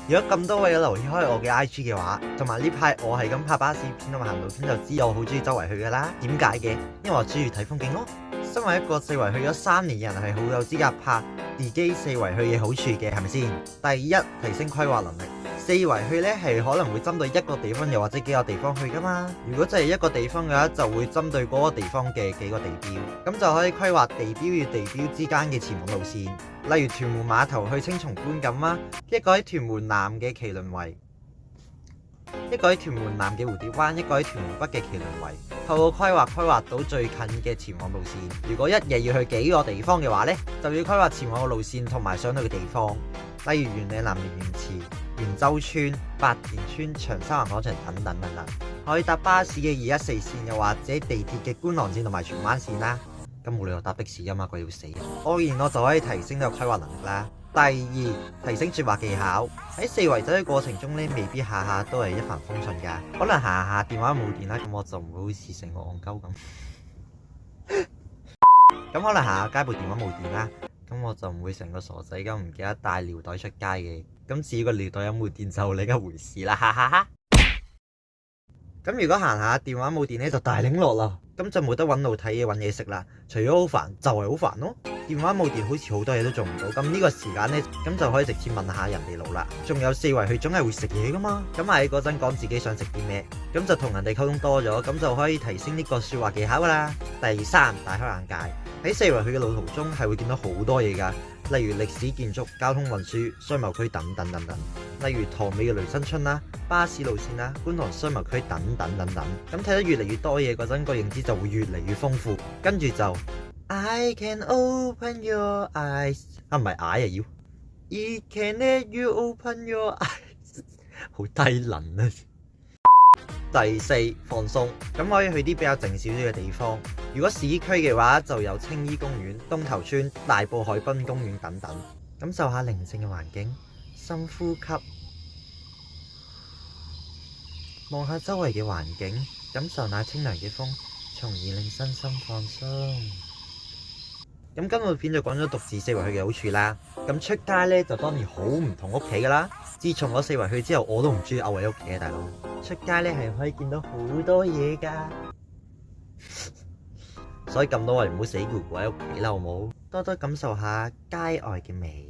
如果咁多位有留意開我嘅 IG 嘅話，同埋呢排我係咁拍巴士片同埋行路片，就知我好中意周圍去噶啦。點解嘅？因為我中意睇風景咯。身為一個四圍去咗3年嘅人，係好有資格拍自己四圍去嘅好處嘅，係咪先？第一，提升規劃能力。四圍去呢係可能會針對一個地方，又或者幾個地方去噶嘛。如果真係一個地方嘅話，就會針對嗰個地方嘅幾個地標，咁就可以規劃地標與地標之間嘅前往路線。例如屯門碼頭去青松觀咁啊，一個喺屯門南嘅麒麟圍，一個喺屯門南嘅蝴蝶灣，一個喺屯門北嘅麒麟圍。透過規劃到最近嘅前往路線。如果一夜要去幾個地方嘅話呢，就要規劃前往嘅路線同埋上到嘅地方，例如元嶺南園園池、元洲村、白田村、長沙灣廣場等等等等。可以搭巴士嘅214線，又或者地鐵嘅觀塘線同埋荃灣線啦。咁冇理由搭的士噶嘛，鬼要死！當然我就可以提升呢個規劃能力啦。第二，提升說話技巧。喺四圍走嘅過程中呢，未必下下都係一帆風順噶，可能下電話冇電啦，咁我就唔會好似成個戇鳩咁。咁可能下街部電話冇電啦，咁我就唔會成個傻仔咁唔記得帶尿袋出街嘅。咁至於個尿袋有冇電就另一回事啦，哈哈哈。咁如果行下電話冇電呢，就大領落啦，咁就冇得揾路睇嘢揾嘢食啦。除咗好煩，就係好煩咯。電話冇電，好似好多嘢都做唔到。咁呢個時間呢，咁就可以直接問下人哋路啦。仲有四圍去總係會食嘢噶嘛，咁喺嗰陣講自己想食啲咩，咁就同人哋溝通多咗，咁就可以提升呢個說話技巧噶啦。第三，大開眼界。喺四圍去嘅路途中係會見到好多嘢噶，例如歷史建築、交通運輸、商貿區等等等等，例如塘尾嘅雷生春啦、巴士路線啦、觀塘商貿區等等等等。咁睇得越嚟越多嘢嗰陣，個認知就會越嚟越豐富。跟住就 I can open your eyes， 唔係I要 It can let you open your eyes， 好低能啊！第四，放鬆，咁可以去啲比較靜少少嘅地方。如果市區嘅話，就有青衣公園、東頭村、大埔海濱公園等等。感受下寧靜嘅環境，深呼吸，望下周圍嘅環境，感受那清涼嘅風，從而令身心放鬆。咁今日片就講咗獨自四圍去嘅好處啦。咁出街呢，就當然好唔同屋企噶啦。自從我四圍去之後，我都唔中意漚喺屋企嘅大佬。出街呢係可以見到好多嘢噶，所以咁多位唔好死咕咕喺屋企啦，好冇？多多感受下街外嘅美。